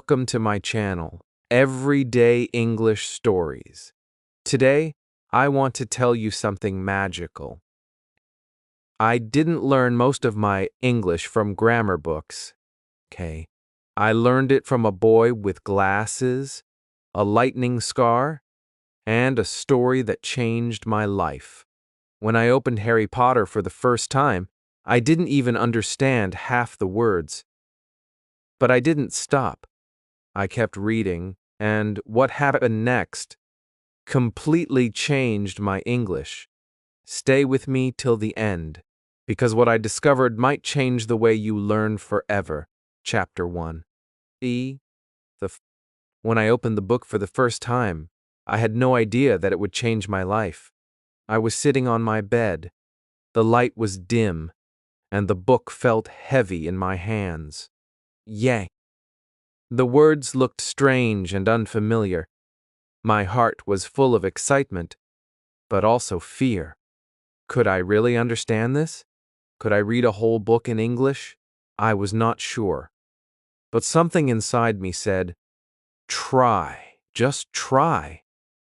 welcome to my channel, Everyday English Stories. Today, I want to tell you something magical. I didn't learn most of my English from grammar books, okay? I learned it from a boy with glasses, a lightning scar, and a story that changed my life. When I opened Harry Potter for the first time, I didn't even understand half the words. But I didn't stop. I kept reading, and what happened next completely changed my English. Stay with me till the end, because what I discovered might change the way you learn forever. Chapter 1. When I opened the book for the first time, I had no idea that it would change my life. I was sitting on my bed. The light was dim, and the book felt heavy in my hands. Yay! The words looked strange and unfamiliar. My heart was full of excitement, but also fear. Could I really understand this? Could I read a whole book in English? I was not sure. But something inside me said, try, just try.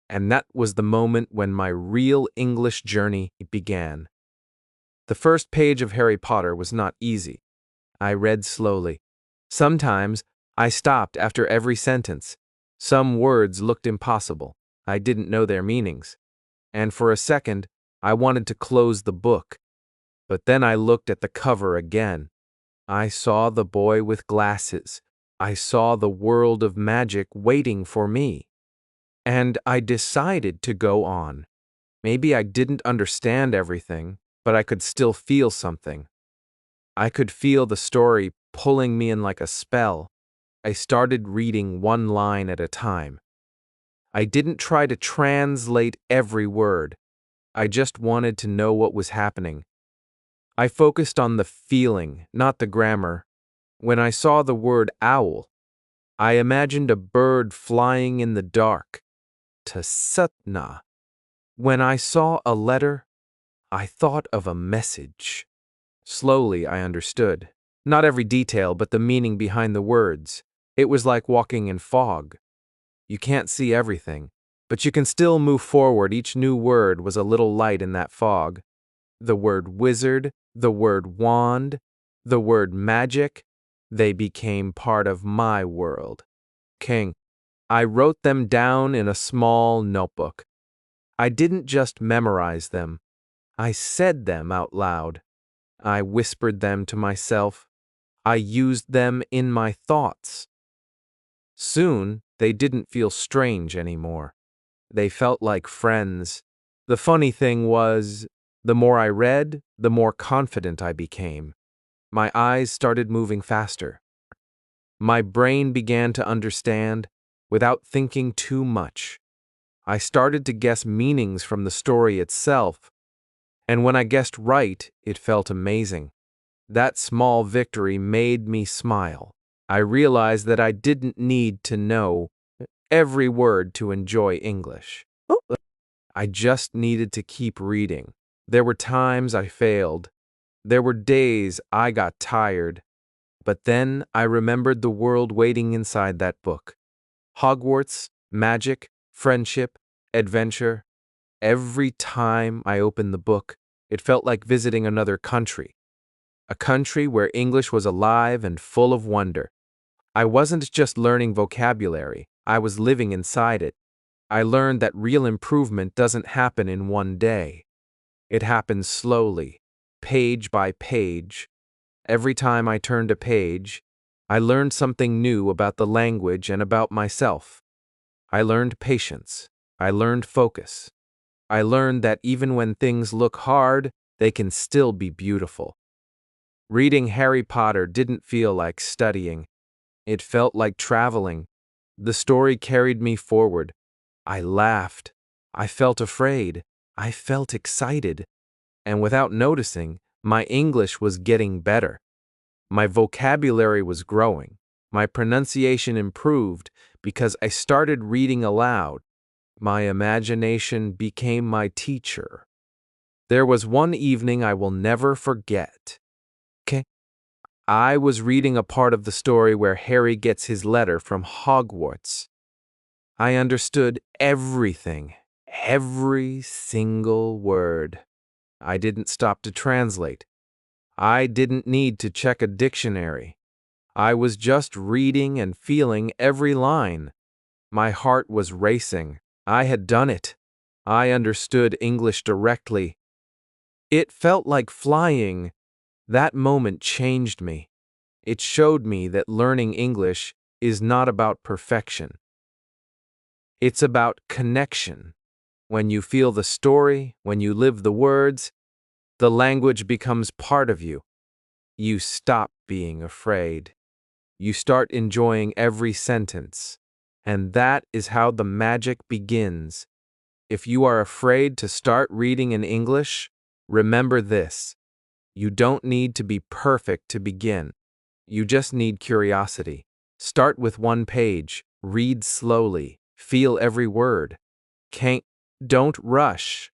And that was the moment when my real English journey began. The first page of Harry Potter was not easy. I read slowly. Sometimes I stopped after every sentence. Some words looked impossible. I didn't know their meanings. And for a second, I wanted to close the book. But then I looked at the cover again. I saw the boy with glasses. I saw the world of magic waiting for me. And I decided to go on. Maybe I didn't understand everything, but I could still feel something. I could feel the story pulling me in like a spell. I started reading one line at a time. I didn't try to translate every word. I just wanted to know what was happening. I focused on the feeling, not the grammar. When I saw the word owl, I imagined a bird flying in the dark. Tasutna. When I saw a letter, I thought of a message. Slowly, I understood. Not every detail, but the meaning behind the words. It was like walking in fog. You can't see everything, but you can still move forward. Each new word was a little light in that fog. The word wizard, the word wand, the word magic, they became part of my world. King. I wrote them down in a small notebook. I didn't just memorize them. I said them out loud. I whispered them to myself. I used them in my thoughts. Soon, they didn't feel strange anymore. They felt like friends. The funny thing was, the more I read, the more confident I became. My eyes started moving faster. My brain began to understand without thinking too much. I started to guess meanings from the story itself, and when I guessed right, it felt amazing. That small victory made me smile. I realized that I didn't need to know every word to enjoy English. I just needed to keep reading. There were times I failed. There were days I got tired. But then I remembered the world waiting inside that book. Hogwarts, magic, friendship, adventure. Every time I opened the book, it felt like visiting another country. A country where English was alive and full of wonder. I wasn't just learning vocabulary, I was living inside it. I learned that real improvement doesn't happen in one day. It happens slowly, page by page. Every time I turned a page, I learned something new about the language and about myself. I learned patience. I learned focus. I learned that even when things look hard, they can still be beautiful. Reading Harry Potter didn't feel like studying. It felt like traveling. The story carried me forward. I laughed. I felt afraid. I felt excited. And without noticing, my English was getting better. My vocabulary was growing. My pronunciation improved because I started reading aloud. My imagination became my teacher. There was one evening I will never forget. I was reading a part of the story where Harry gets his letter from Hogwarts. I understood everything, every single word. I didn't stop to translate. I didn't need to check a dictionary. I was just reading and feeling every line. My heart was racing. I had done it. I understood English directly. It felt like flying. That moment changed me. It showed me that learning English is not about perfection. It's about connection. When you feel the story, when you live the words, the language becomes part of you. You stop being afraid. You start enjoying every sentence. And that is how the magic begins. If you are afraid to start reading in English, remember this. You don't need to be perfect to begin. You just need curiosity. Start with one page, read slowly, feel every word. Don't rush.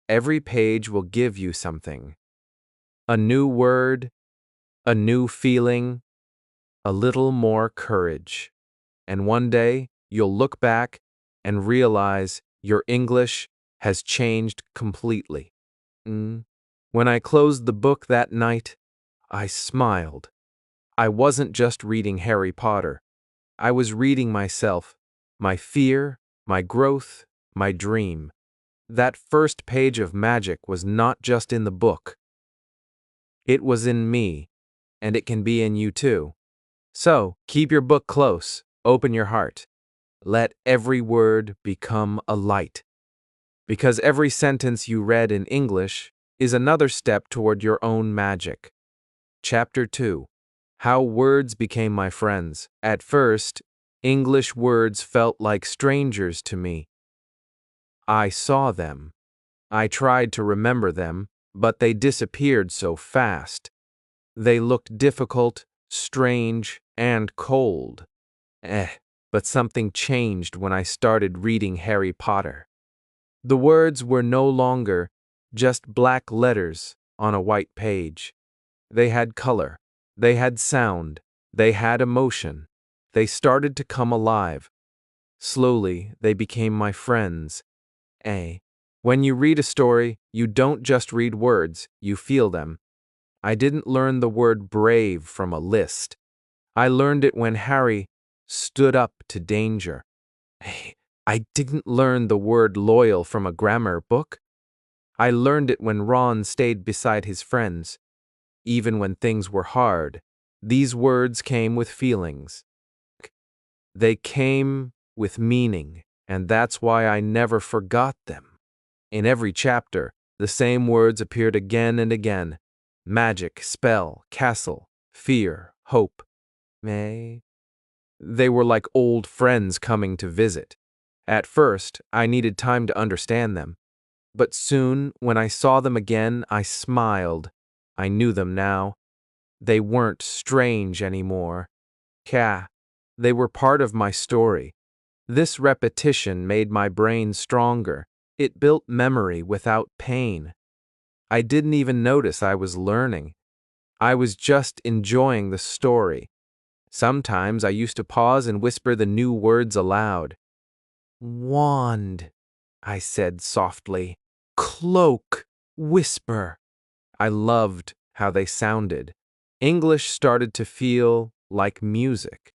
Every page will give you something. A new word, a new feeling, a little more courage. And one day, you'll look back and realize your English has changed completely. When I closed the book that night, I smiled. I wasn't just reading Harry Potter. I was reading myself, my fear, my growth, my dream. That first page of magic was not just in the book. It was in me, and it can be in you too. So, keep your book close, open your heart. Let every word become a light. Because every sentence you read in English is another step toward your own magic. Chapter 2. How Words Became My Friends. At first, English words felt like strangers to me. I saw them. I tried to remember them, but they disappeared so fast. They looked difficult, strange, and cold. But something changed when I started reading Harry Potter. The words were no longer just black letters on a white page. They had color, they had sound, they had emotion. They started to come alive. Slowly, they became my friends. When you read a story, you don't just read words, you feel them. I didn't learn the word brave from a list. I learned it when Harry stood up to danger. I didn't learn the word loyal from a grammar book. I learned it when Ron stayed beside his friends. Even when things were hard, these words came with feelings. They came with meaning, and that's why I never forgot them. In every chapter, the same words appeared again and again. Magic, spell, castle, fear, hope. They were like old friends coming to visit. At first, I needed time to understand them. But soon, when I saw them again, I smiled. I knew them now. They weren't strange anymore. They were part of my story. This repetition made my brain stronger. It built memory without pain. I didn't even notice I was learning. I was just enjoying the story. Sometimes I used to pause and whisper the new words aloud. Wand, I said softly. Cloak, whisper. I loved how they sounded. English started to feel like music.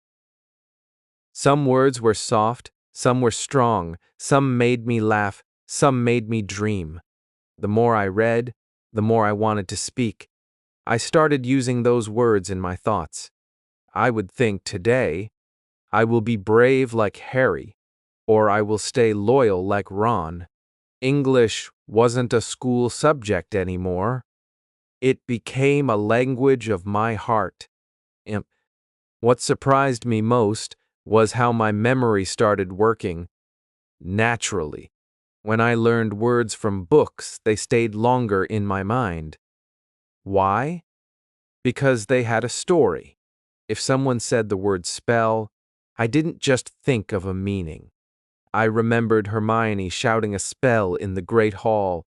Some words were soft, some were strong, some made me laugh, some made me dream. The more I read, the more I wanted to speak. I started using those words in my thoughts. I would think today, I will be brave like Harry, or I will stay loyal like Ron. English wasn't a school subject anymore. It became a language of my heart. What surprised me most was how my memory started working naturally. When I learned words from books, they stayed longer in my mind. Why? Because they had a story. If someone said the word spell, I didn't just think of a meaning. I remembered Hermione shouting a spell in the Great Hall.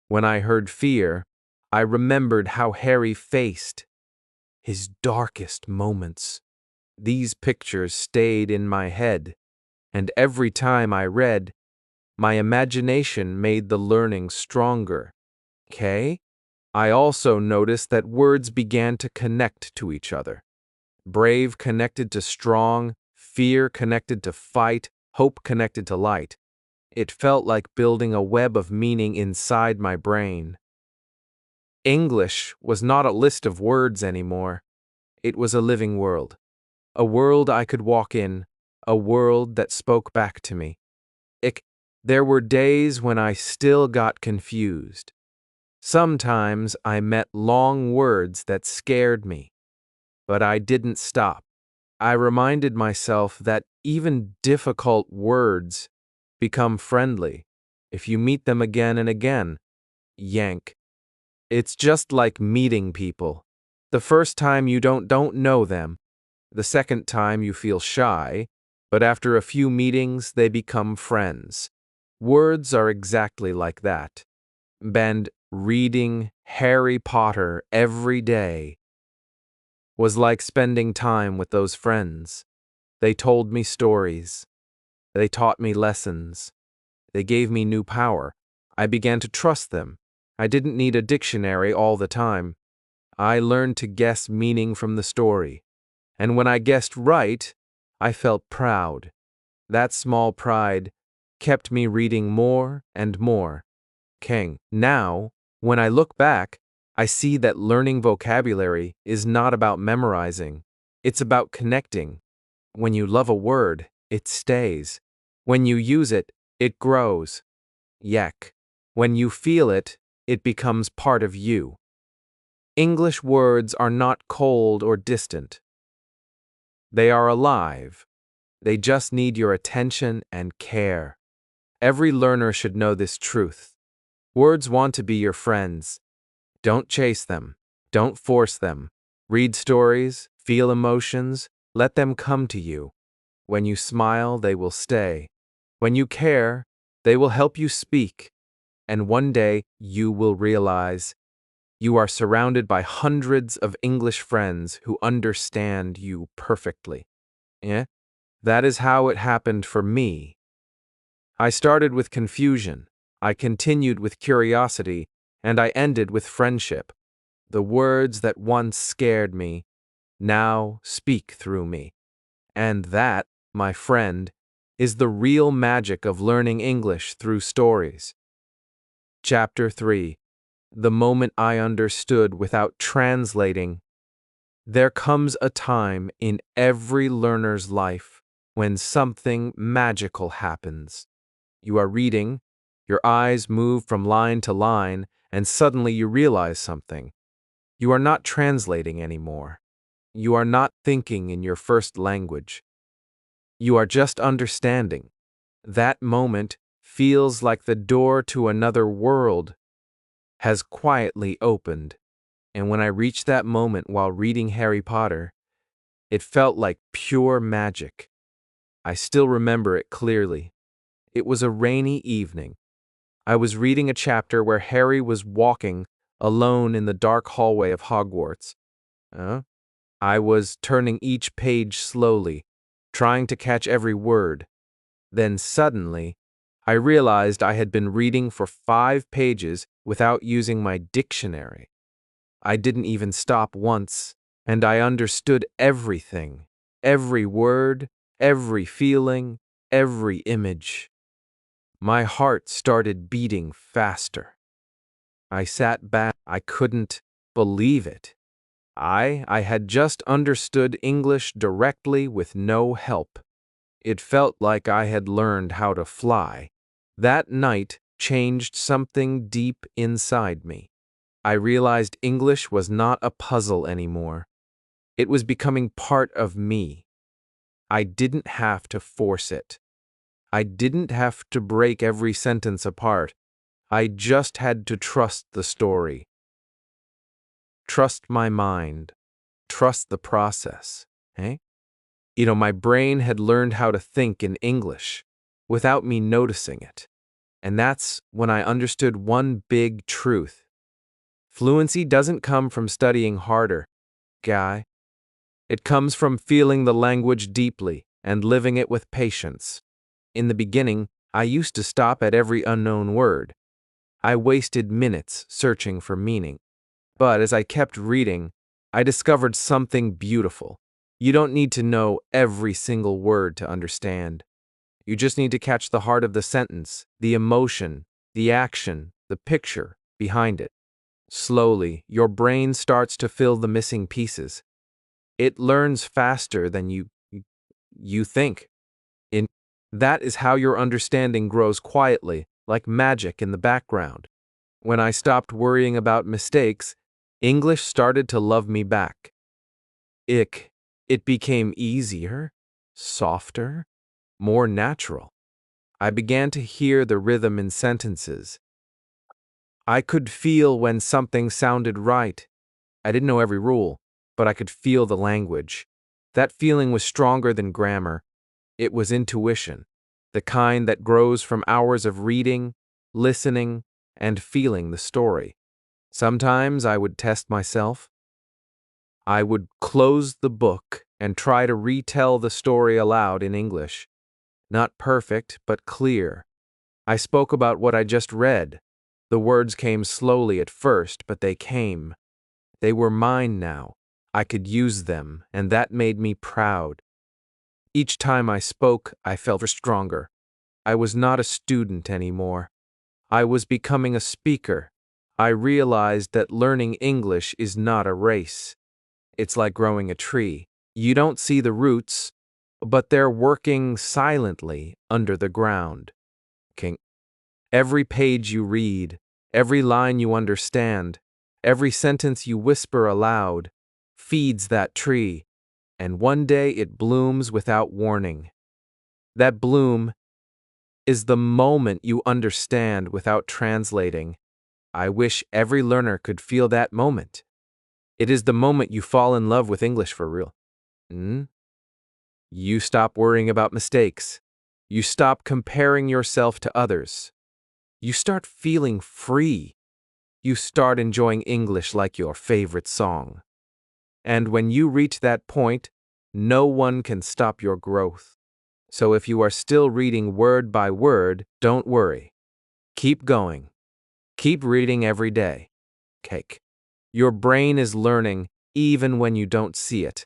When I heard fear, I remembered how Harry faced his darkest moments. These pictures stayed in my head, and every time I read, my imagination made the learning stronger. Okay? I also noticed that words began to connect to each other. Brave connected to strong, fear connected to fight, hope connected to light. It felt like building a web of meaning inside my brain. English was not a list of words anymore. It was a living world. A world I could walk in, a world that spoke back to me. There were days when I still got confused. Sometimes I met long words that scared me, but I didn't stop. I reminded myself that even difficult words become friendly if you meet them again and again. Yank. It's just like meeting people. The first time you don't know them. The second time you feel shy, but after a few meetings they become friends. Words are exactly like that. And reading Harry Potter every day was like spending time with those friends. They told me stories. They taught me lessons. They gave me new power. I began to trust them. I didn't need a dictionary all the time. I learned to guess meaning from the story. And when I guessed right, I felt proud. That small pride kept me reading more and more. Now, when I look back, I see that learning vocabulary is not about memorizing. It's about connecting. When you love a word, it stays. When you use it, it grows. Yak. When you feel it, it becomes part of you. English words are not cold or distant. They are alive. They just need your attention and care. Every learner should know this truth. Words want to be your friends. Don't chase them. Don't force them. Read stories, feel emotions, let them come to you. When you smile, they will stay. When you care, they will help you speak. And one day, you will realize you are surrounded by hundreds of English friends who understand you perfectly. Yeah? That is how it happened for me. I started with confusion, I continued with curiosity, and I ended with friendship. The words that once scared me now speak through me. And that, my friend, is the real magic of learning English through stories. Chapter 3. The moment I understood without translating. There comes a time in every learner's life when something magical happens. You are reading, your eyes move from line to line, and suddenly you realize something. You are not translating anymore. You are not thinking in your first language. You are just understanding. That moment feels like the door to another world has quietly opened. And when I reached that moment while reading Harry Potter, it felt like pure magic. I still remember it clearly. It was a rainy evening. I was reading a chapter where Harry was walking alone in the dark hallway of Hogwarts. I was turning each page slowly, trying to catch every word. Then suddenly, I realized I had been reading for 5 pages without using my dictionary. I didn't even stop once, and I understood everything, every word, every feeling, every image. My heart started beating faster. I sat back. I couldn't believe it. I had just understood English directly with no help. It felt like I had learned how to fly. That night changed something deep inside me. I realized English was not a puzzle anymore. It was becoming part of me. I didn't have to force it. I didn't have to break every sentence apart. I just had to trust the story. Trust my mind. Trust the process. My brain had learned how to think in English without me noticing it. And that's when I understood one big truth. Fluency doesn't come from studying harder. guy. It comes from feeling the language deeply and living it with patience. In the beginning, I used to stop at every unknown word. I wasted minutes searching for meaning. But as I kept reading, I discovered something beautiful. You don't need to know every single word to understand. You just need to catch the heart of the sentence, the emotion, the action, the picture behind it. Slowly, your brain starts to fill the missing pieces. It learns faster than you think. In that is how your understanding grows quietly, like magic in the background. When I stopped worrying about mistakes, English started to love me back. It became easier, softer, more natural. I began to hear the rhythm in sentences. I could feel when something sounded right. I didn't know every rule, but I could feel the language. That feeling was stronger than grammar. It was intuition, the kind that grows from hours of reading, listening, and feeling the story. Sometimes I would test myself. I would close the book and try to retell the story aloud in English. Not perfect, but clear. I spoke about what I just read. The words came slowly at first, but they came. They were mine now. I could use them, and that made me proud. Each time I spoke, I felt stronger. I was not a student anymore. I was becoming a speaker. I realized that learning English is not a race. It's like growing a tree. You don't see the roots, but they're working silently under the ground. Every page you read, every line you understand, every sentence you whisper aloud, feeds that tree, and one day it blooms without warning. That bloom is the moment you understand without translating. I wish every learner could feel that moment. It is the moment you fall in love with English for real. You stop worrying about mistakes. You stop comparing yourself to others. You start feeling free. You start enjoying English like your favorite song. And when you reach that point, no one can stop your growth. So if you are still reading word by word, don't worry. Keep going. Keep reading every day. Cake. Your brain is learning even when you don't see it.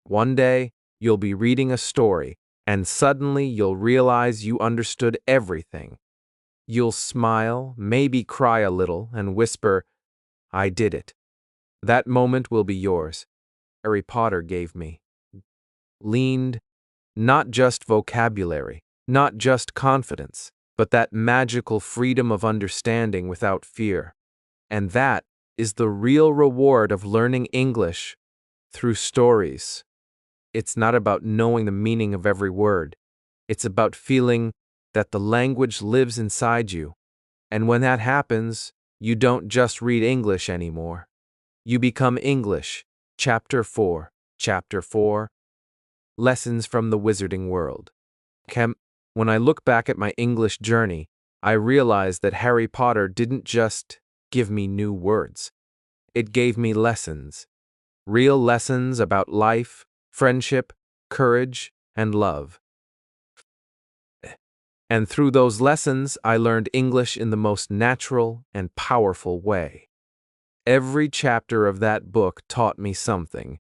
One day, you'll be reading a story, and suddenly you'll realize you understood everything. You'll smile, maybe cry a little, and whisper, "I did it." That moment will be yours. Harry Potter gave me. Leaned, not just vocabulary, not just confidence, but that magical freedom of understanding without fear. And that is the real reward of learning English through stories. It's not about knowing the meaning of every word. It's about feeling that the language lives inside you. And when that happens, you don't just read English anymore. You become English. Chapter 4. Chapter 4. Lessons from the Wizarding World. When I look back at my English journey, I realize that Harry Potter didn't just give me new words. It gave me lessons. Real lessons about life, friendship, courage, and love. And through those lessons, I learned English in the most natural and powerful way. Every chapter of that book taught me something,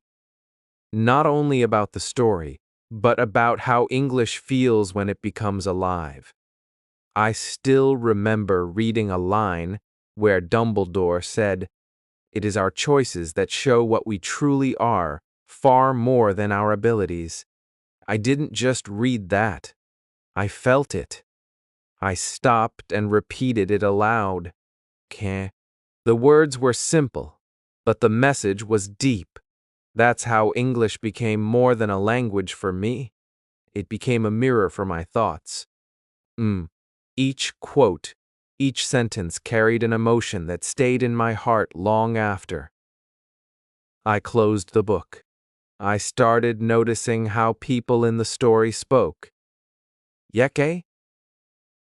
not only about the story, but about how English feels when it becomes alive. I still remember reading a line where Dumbledore said, "It is our choices that show what we truly are, far more than our abilities." I didn't just read that. I felt it. I stopped and repeated it aloud. The words were simple, but the message was deep. That's how English became more than a language for me. It became a mirror for my thoughts. Each quote, each sentence carried an emotion that stayed in my heart long after. I closed the book. I started noticing how people in the story spoke. Yeke?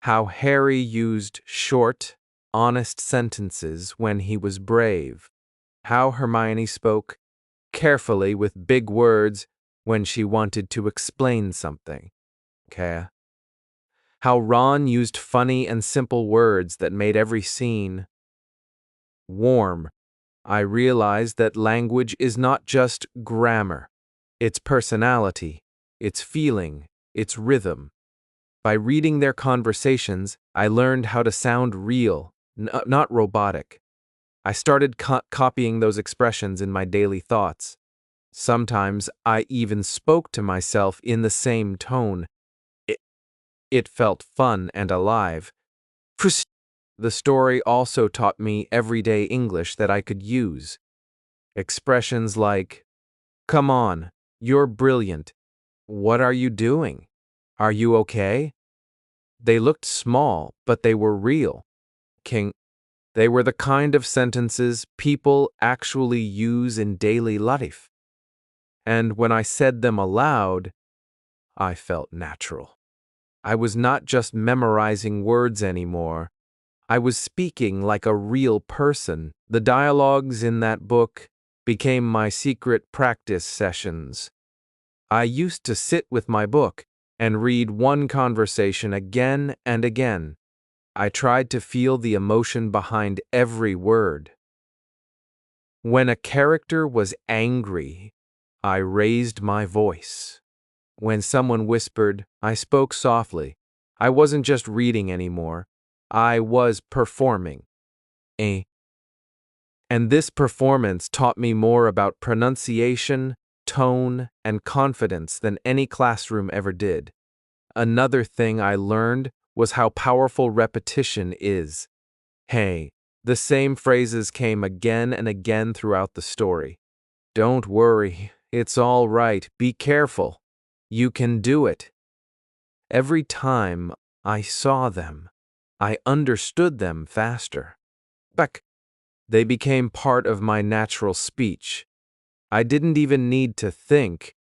How Harry used short, honest sentences when he was brave. How Hermione spoke carefully with big words when she wanted to explain something. Okay? How Ron used funny and simple words that made every scene warm. I realized that language is not just grammar. It's personality, it's feeling, it's rhythm. By reading their conversations, I learned how to sound real, not robotic. I started copying those expressions in my daily thoughts. Sometimes I even spoke to myself in the same tone. It, it felt fun and alive. The story also taught me everyday English that I could use. Expressions like, "Come on, you're brilliant. What are you doing? Are you okay?" They looked small, but they were real. They were the kind of sentences people actually use in daily life. And when I said them aloud, I felt natural. I was not just memorizing words anymore. I was speaking like a real person. The dialogues in that book became my secret practice sessions. I used to sit with my book and read one conversation again and again. I tried to feel the emotion behind every word. When a character was angry, I raised my voice. When someone whispered, I spoke softly. I wasn't just reading anymore. I was performing. And this performance taught me more about pronunciation, tone, and confidence than any classroom ever did. Another thing I learned was how powerful repetition is. Hey, the same phrases came again and again throughout the story. Don't worry, it's all right, be careful. You can do it. Every time I saw them, I understood them faster. They became part of my natural speech. I didn't even need to think.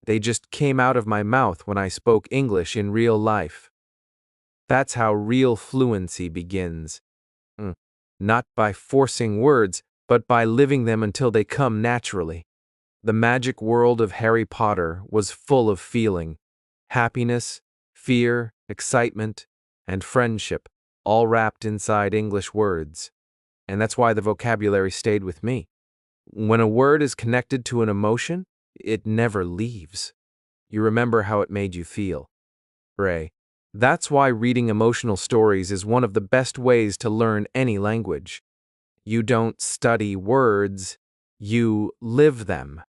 They just came out of my mouth when I spoke English in real life. That's how real fluency begins. Not by forcing words, but by living them until they come naturally. The magic world of Harry Potter was full of feeling. Happiness, fear, excitement, and friendship, all wrapped inside English words. And that's why the vocabulary stayed with me. When a word is connected to an emotion, it never leaves. You remember how it made you feel. Ray. That's why reading emotional stories is one of the best ways to learn any language. You don't study words, you live them.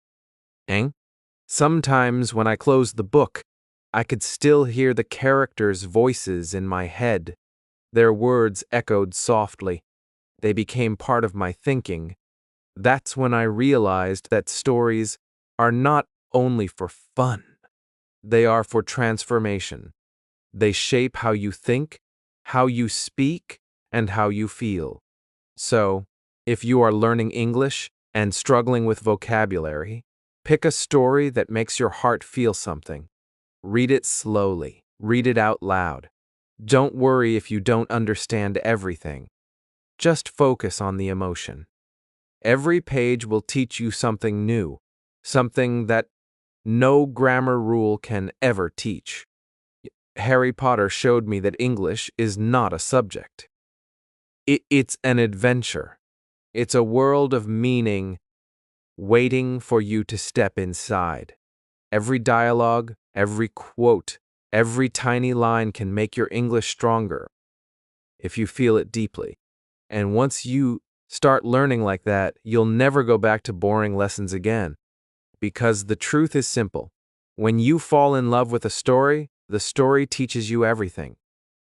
Sometimes when I closed the book, I could still hear the characters' voices in my head. Their words echoed softly. They became part of my thinking. That's when I realized that stories are not only for fun. They are for transformation. They shape how you think, how you speak, and how you feel. So, if you are learning English and struggling with vocabulary, pick a story that makes your heart feel something. Read it slowly. Read it out loud. Don't worry if you don't understand everything. Just focus on the emotion. Every page will teach you something new, something that no grammar rule can ever teach. Harry Potter showed me that English is not a subject. It's an adventure. It's a world of meaning waiting for you to step inside. Every dialogue, every quote, every tiny line can make your English stronger if you feel it deeply. And once you start learning like that, you'll never go back to boring lessons again. Because the truth is simple. When you fall in love with a story, the story teaches you everything.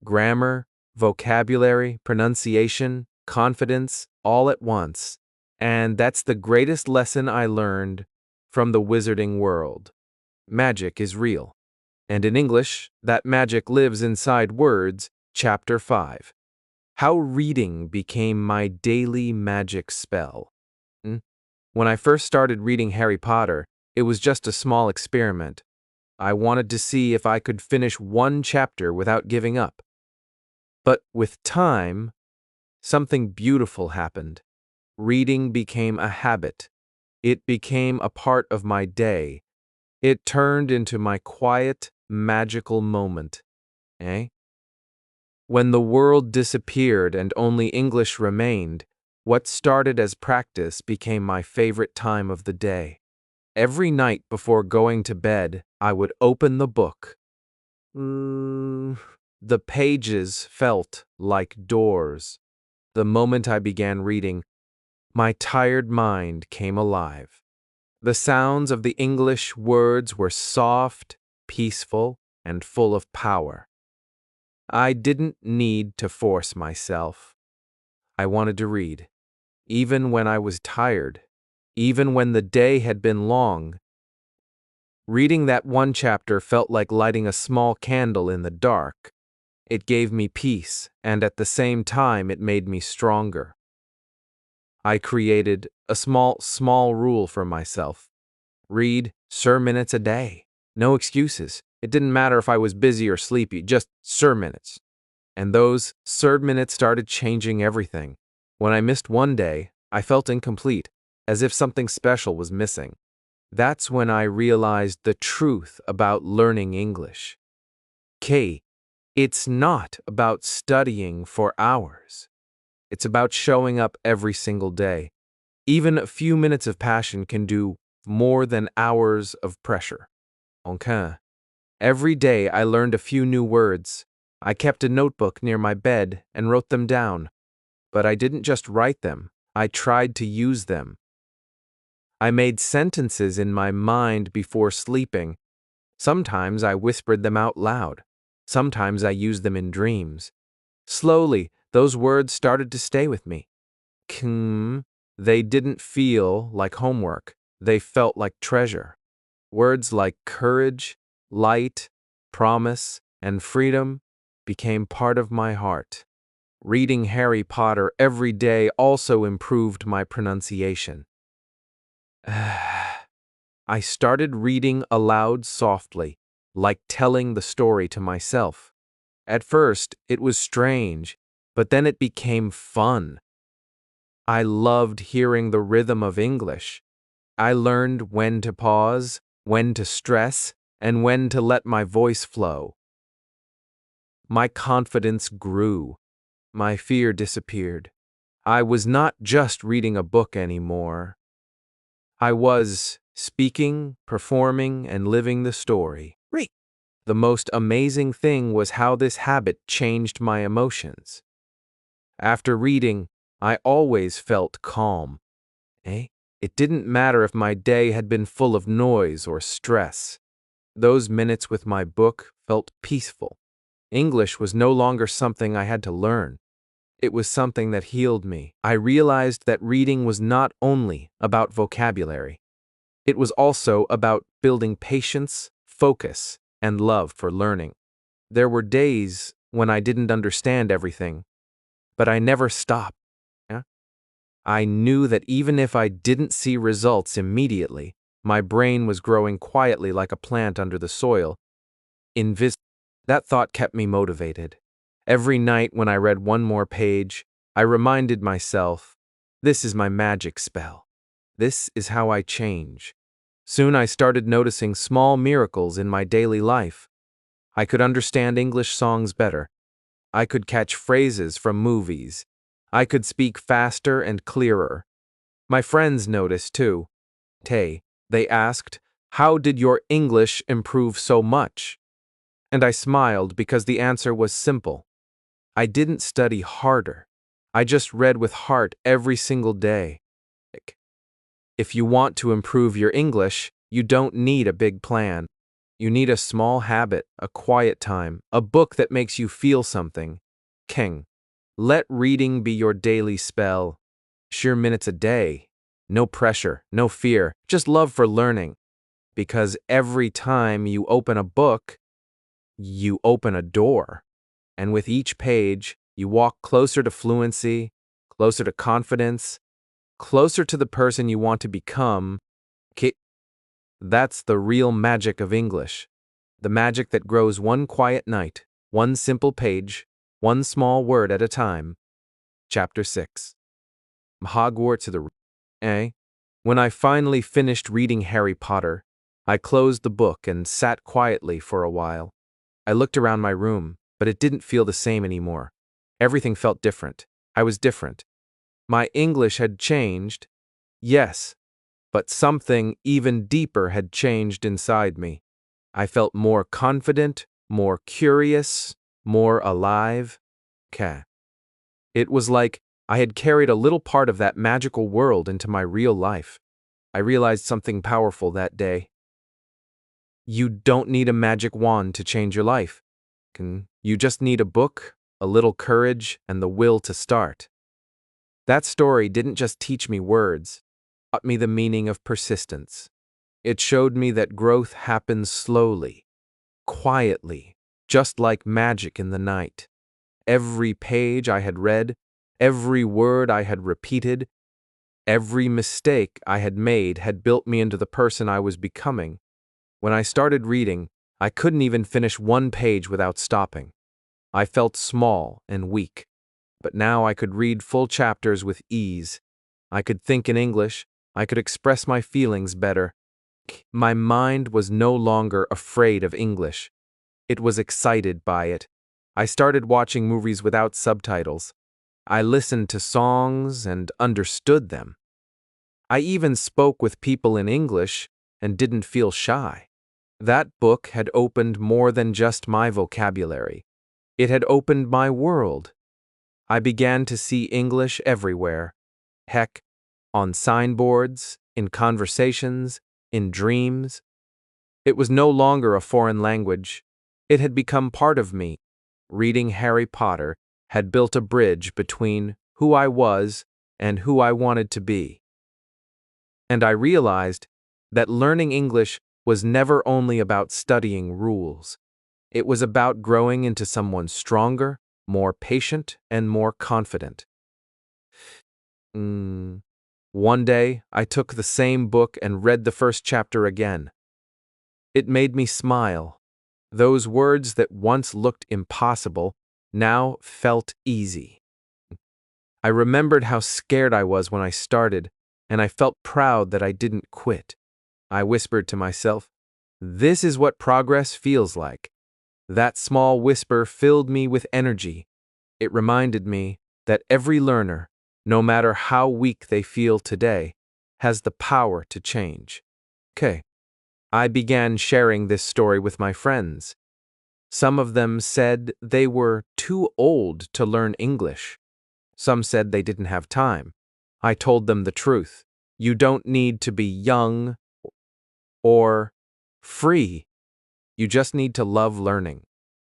Grammar, vocabulary, pronunciation, confidence, all at once. And that's the greatest lesson I learned from the wizarding world. Magic is real. And in English, that magic lives inside words, Chapter 5. How reading became my daily magic spell. When I first started reading Harry Potter, it was just a small experiment. I wanted to see if I could finish one chapter without giving up. But with time, something beautiful happened. Reading became a habit. It became a part of my day. It turned into my quiet, magical moment. Eh? When the world disappeared and only English remained, what started as practice became my favorite time of the day. Every night before going to bed, I would open the book. The pages felt like doors. The moment I began reading, my tired mind came alive. The sounds of the English words were soft, peaceful, and full of power. I didn't need to force myself. I wanted to read, even when I was tired, even when the day had been long. Reading that one chapter felt like lighting a small candle in the dark. It gave me peace, and at the same time it made me stronger. I created a small rule for myself. Read minutes a day. No excuses. It didn't matter if I was busy or sleepy, just minutes. And those minutes started changing everything. When I missed one day, I felt incomplete, as if something special was missing. That's when I realized the truth about learning English. It's not about studying for hours. It's about showing up every single day. Even a few minutes of passion can do more than hours of pressure. Okay. Every day I learned a few new words. I kept a notebook near my bed and wrote them down. But I didn't just write them, I tried to use them. I made sentences in my mind before sleeping. Sometimes I whispered them out loud. Sometimes I used them in dreams. Slowly, those words started to stay with me. They didn't feel like homework. They felt like treasure. Words like courage, light, promise, and freedom became part of my heart. Reading Harry Potter every day also improved my pronunciation. I started reading aloud softly, like telling the story to myself. At first, it was strange, but then it became fun. I loved hearing the rhythm of English. I learned when to pause, when to stress, and when to let my voice flow. My confidence grew. My fear disappeared. I was not just reading a book anymore. I was speaking, performing, and living the story. The most amazing thing was how this habit changed my emotions. After reading, I always felt calm. It didn't matter if my day had been full of noise or stress. Those minutes with my book felt peaceful. English was no longer something I had to learn. It was something that healed me. I realized that reading was not only about vocabulary. It was also about building patience, focus, and love for learning. There were days when I didn't understand everything, but I never stopped. I knew that even if I didn't see results immediately, my brain was growing quietly like a plant under the soil. That thought kept me motivated. Every night when I read one more page, I reminded myself, this is my magic spell. This is how I change. Soon I started noticing small miracles in my daily life. I could understand English songs better. I could catch phrases from movies. I could speak faster and clearer. My friends noticed too. They asked, "How did your English improve so much?" And I smiled because the answer was simple. I didn't study harder. I just read with heart every single day. If you want to improve your English, you don't need a big plan. You need a small habit, a quiet time, a book that makes you feel something. Let reading be your daily spell. Sheer minutes a day. No pressure, no fear, just love for learning. Because every time you open a book, you open a door. And with each page, you walk closer to fluency, closer to confidence, closer to the person you want to become. That's the real magic of English. The magic that grows one quiet night, one simple page, one small word at a time. Chapter 6. Hogwarts to the When I finally finished reading Harry Potter, I closed the book and sat quietly for a while. I looked around my room, but it didn't feel the same anymore. Everything felt different. I was different. My English had changed, yes, but something even deeper had changed inside me. I felt more confident, more curious, more alive. It was like I had carried a little part of that magical world into my real life. I realized something powerful that day. You don't need a magic wand to change your life. You just need a book, a little courage, and the will to start. That story didn't just teach me words, it taught me the meaning of persistence. It showed me that growth happens slowly, quietly, just like magic in the night. Every page I had read, every word I had repeated, every mistake I had made had built me into the person I was becoming. When I started reading, I couldn't even finish one page without stopping. I felt small and weak, but now I could read full chapters with ease. I could think in English, I could express my feelings better. My mind was no longer afraid of English. It was excited by it. I started watching movies without subtitles. I listened to songs and understood them. I even spoke with people in English and didn't feel shy. That book had opened more than just my vocabulary. It had opened my world. I began to see English everywhere. Heck, on signboards, in conversations, in dreams. It was no longer a foreign language. It had become part of me. Reading Harry Potter had built a bridge between who I was and who I wanted to be. And I realized that learning English was never only about studying rules. It was about growing into someone stronger, more patient, and more confident. One day, I took the same book and read the first chapter again. It made me smile. Those words that once looked impossible now felt easy. I remembered how scared I was when I started, and I felt proud that I didn't quit. I whispered to myself, "This is what progress feels like." That small whisper filled me with energy. It reminded me that every learner, no matter how weak they feel today, has the power to change. I began sharing this story with my friends. Some of them said they were too old to learn English. Some said they didn't have time. I told them the truth. You don't need to be young or free. You just need to love learning.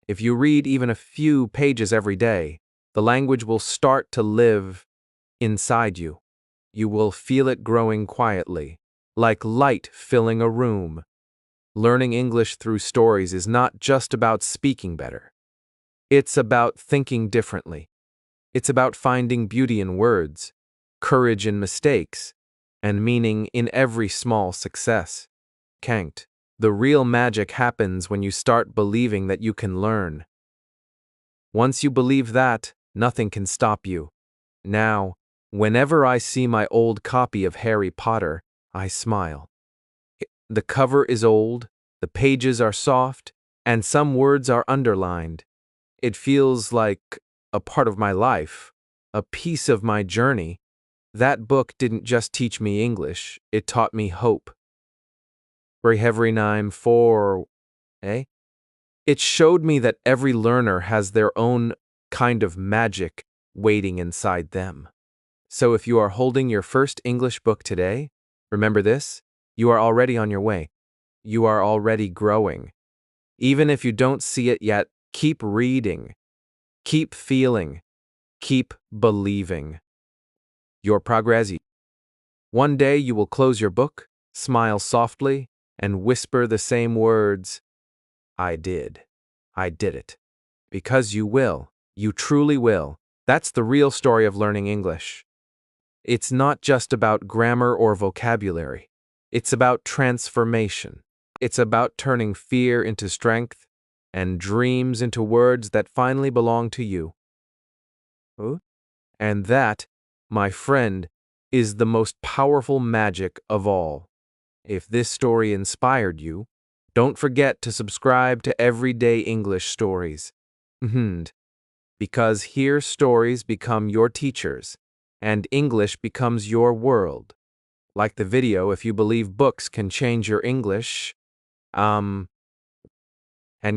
If you read even a few pages every day, the language will start to live inside you. You will feel it growing quietly, like light filling a room. Learning English through stories is not just about speaking better. It's about thinking differently. It's about finding beauty in words, courage in mistakes, and meaning in every small success. The real magic happens when you start believing that you can learn. Once you believe that, nothing can stop you. Now, whenever I see my old copy of Harry Potter, I smile. The cover is old, the pages are soft, and some words are underlined. It feels like a part of my life, a piece of my journey. That book didn't just teach me English, it taught me hope. It showed me that every learner has their own kind of magic waiting inside them. So if you are holding your first English book today, remember this: you are already on your way. You are already growing. Even if you don't see it yet, keep reading, keep feeling, keep believing. Your progress. One day you will close your book, smile softly, and whisper the same words, "I did. I did it." Because you will. You truly will. That's the real story of learning English. It's not just about grammar or vocabulary. It's about transformation. It's about turning fear into strength and dreams into words that finally belong to you. And that, my friend, is the most powerful magic of all. If this story inspired you, don't forget to subscribe to Everyday English Stories. Because here stories become your teachers, and English becomes your world. Like the video if you believe books can change your English. And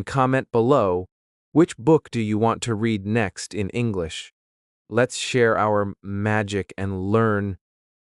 comment below, which book do you want to read next in English? Let's share our magic and learn